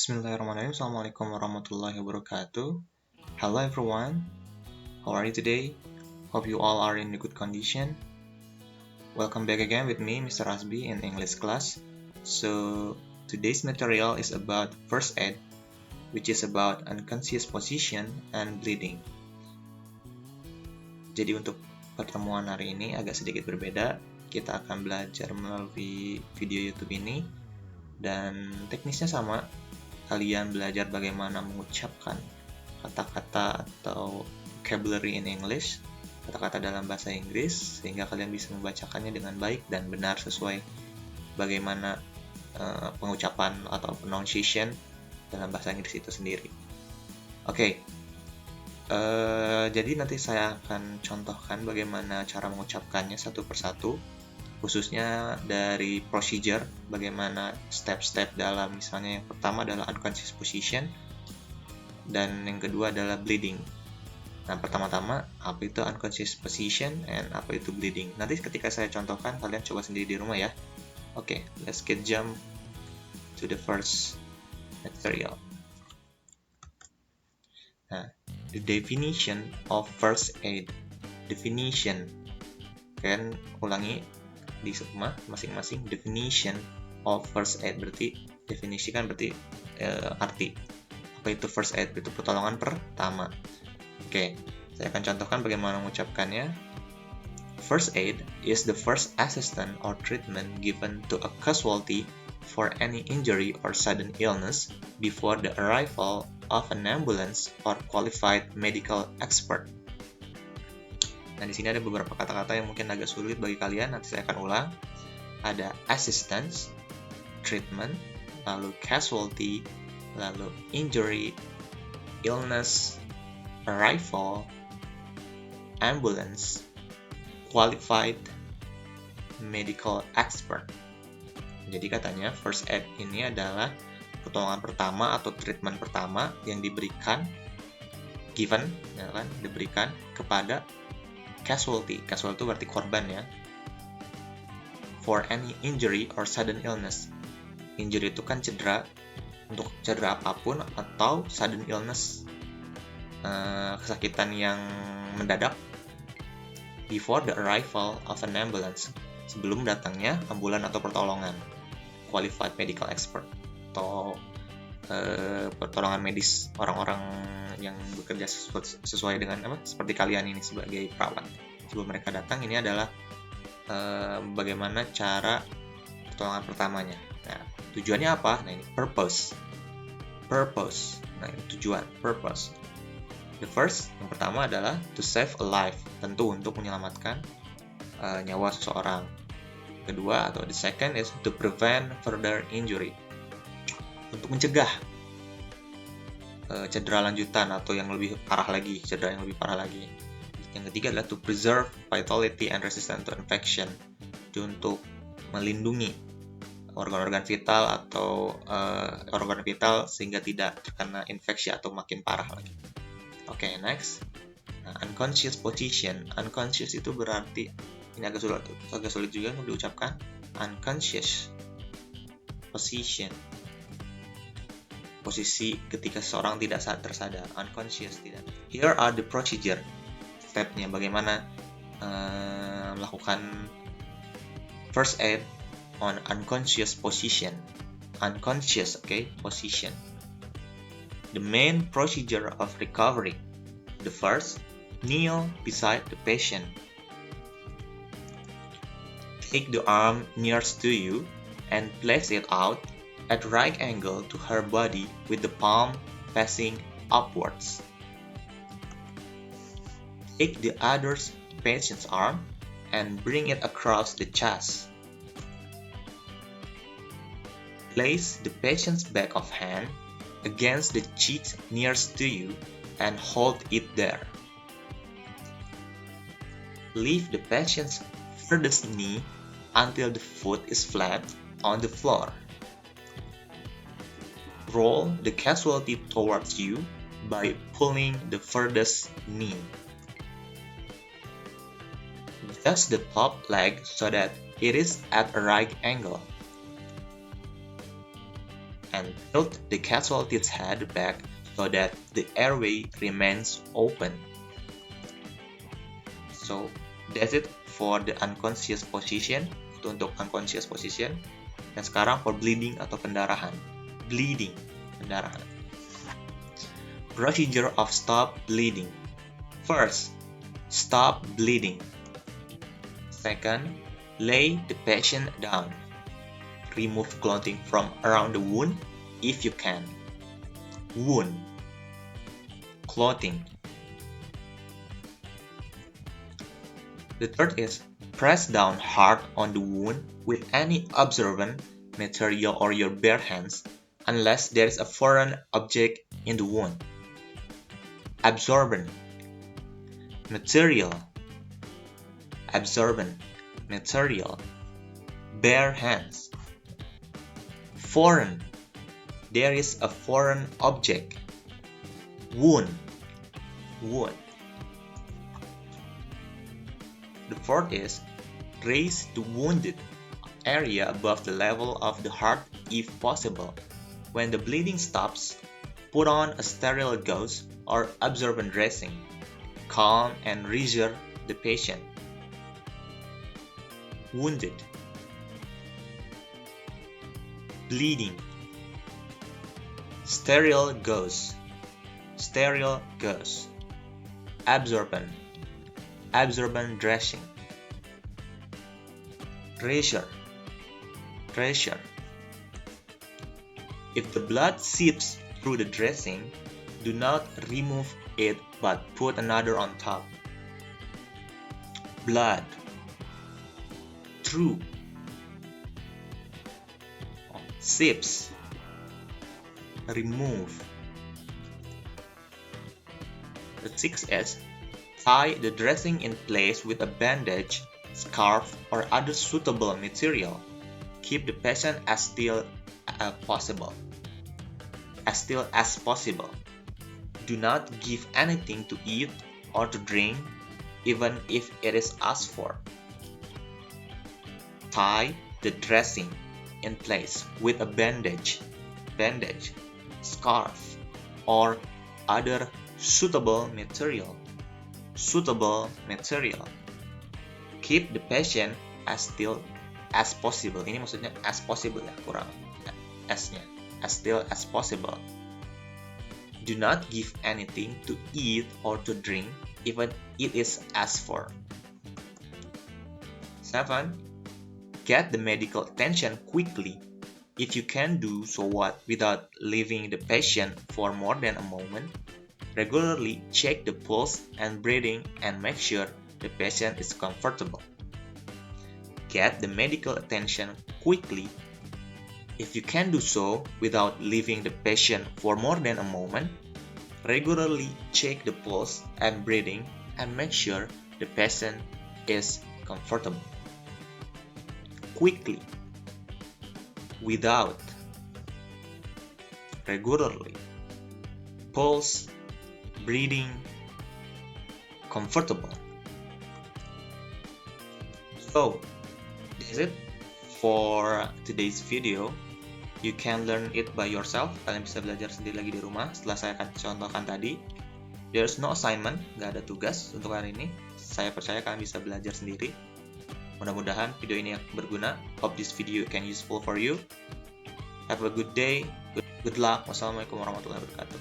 Bismillahirrahmanirrahim. Assalamualaikum warahmatullahi wabarakatuh. Hello everyone. How are you today? Hope you all are in a good condition. Welcome back again with me, Mr. Asbi, in English class. So, today's material is about first aid, which is about unconscious position and bleeding. Jadi untuk pertemuan hari ini agak sedikit berbeda. Kita akan belajar melalui video YouTube ini, dan teknisnya sama. Kalian belajar bagaimana mengucapkan kata-kata atau vocabulary in English, kata-kata dalam bahasa Inggris, sehingga kalian bisa membacakannya dengan baik dan benar sesuai bagaimana pengucapan atau pronunciation dalam bahasa Inggris itu sendiri. Oke, jadi nanti saya akan contohkan bagaimana cara mengucapkannya satu persatu, khususnya dari procedure, bagaimana step-step dalam, misalnya yang pertama adalah unconscious position dan yang kedua adalah bleeding. Nah, pertama-tama apa itu unconscious position and apa itu bleeding, nanti ketika saya contohkan kalian coba sendiri di rumah ya. Oke, let's get jump to the first material. Nah, the definition of first aid. Definition, kalian ulangi di rumah masing-masing. Definition of first aid berarti definisikan, berarti arti apa itu first aid, itu pertolongan pertama. Oke, saya akan contohkan bagaimana mengucapkannya. First aid is the first assistance or treatment given to a casualty for any injury or sudden illness before the arrival of an ambulance or qualified medical expert. Nah, di sini ada beberapa kata-kata yang mungkin agak sulit bagi kalian, nanti saya akan ulang. Ada assistance, treatment, lalu casualty, lalu injury, illness, arrival, ambulance, qualified medical expert. Jadi katanya first aid ini adalah pertolongan pertama atau treatment pertama yang diberikan, given, ya kan, diberikan kepada casualty. Casualty itu berarti korban ya. For any injury or sudden illness. Injury itu kan cedera, untuk cedera apapun, atau sudden illness, kesakitan yang mendadak. Before the arrival of an ambulance, sebelum datangnya ambulan atau pertolongan. Qualified medical expert, atau pertolongan medis, orang-orang yang bekerja sesuai dengan seperti kalian ini sebagai perawat. Sebelum mereka datang, ini adalah bagaimana cara pertolongan pertamanya. Nah, tujuannya apa? Nah, ini purpose. Nah, ini tujuan, purpose. The first, yang pertama adalah to save a life, tentu untuk menyelamatkan nyawa seseorang. Kedua, atau the second is to prevent further injury, untuk mencegah cedera lanjutan atau yang lebih parah lagi, cedera yang lebih parah lagi. Yang ketiga adalah to preserve vitality and resistance to infection, itu untuk melindungi organ-organ vital atau organ vital sehingga tidak terkena infeksi atau makin parah lagi. Oke, next. Nah, unconscious position. Unconscious itu berarti, ini agak sulit juga untuk diucapkan. Unconscious position, posisi ketika seseorang tidak tersadar, unconscious, tidak. Here are the procedure, stepnya bagaimana melakukan first aid on unconscious position. Unconscious, okay, position. The main procedure of recovery. The first, kneel beside the patient. Take the arm nearest to you and place it out at right angle to her body with the palm facing upwards. Take the other patient's arm and bring it across the chest. Place the patient's back of hand against the cheek nearest to you and hold it there. Lift the patient's furthest knee until the foot is flat on the floor. Roll the casualty towards you by pulling the furthest knee. Adjust the top leg so that it is at a right angle. and tilt the casualty's head back so that the airway remains open. So that's it for the unconscious position. Itu untuk unconscious position. Dan sekarang for bleeding atau pendarahan. Bleeding, pendarahan. Procedure of stop bleeding. First, stop bleeding. Second, lay the patient down. Remove clothing from around the wound if you can. Wound, clothing. The third is press down hard on the wound with any absorbent material or your bare hands unless there is a foreign object in the wound. Absorbent material, absorbent material, bare hands. Foreign, there is a foreign object. Wound, wound. The fourth is raise the wounded area above the level of the heart if possible. When the bleeding stops, put on a sterile gauze or absorbent dressing. Calm and reassure the patient. Wounded, bleeding, sterile gauze, sterile gauze, absorbent, absorbent dressing. Pressure, pressure. If the blood seeps through the dressing, do not remove it but put another on top. Blood, through, seeps, remove. The sixth is tie the dressing in place with a bandage, scarf, or other suitable material. Keep the patient as still as possible. As still as possible. Do not give anything to eat or to drink, even if it is asked for. Tie the dressing in place with a bandage, scarf, or other suitable material. Suitable material. Keep the patient as still as possible. Ini maksudnya as possible ya, kurang S-nya. As still as possible. Do not give anything to eat or to drink, even it is asked for. 7. Get the medical attention quickly. If you can do so without leaving the patient for more than a moment, regularly check the pulse and breathing and make sure the patient is comfortable. Get the medical attention quickly. If you can do so without leaving the patient for more than a moment, regularly check the pulse and breathing and make sure the patient is comfortable. Quickly, without, regularly, pulse, breathing, comfortable. So, that's it for today's video. You can learn it by yourself. Kalian bisa belajar sendiri lagi di rumah setelah saya akan contohkan tadi. There's no assignment, nggak ada tugas untuk hari ini. Saya percaya kalian bisa belajar sendiri. Mudah-mudahan video ini berguna. Hope this video can useful for you. Have a good day. Good luck. Wassalamualaikum warahmatullahi wabarakatuh.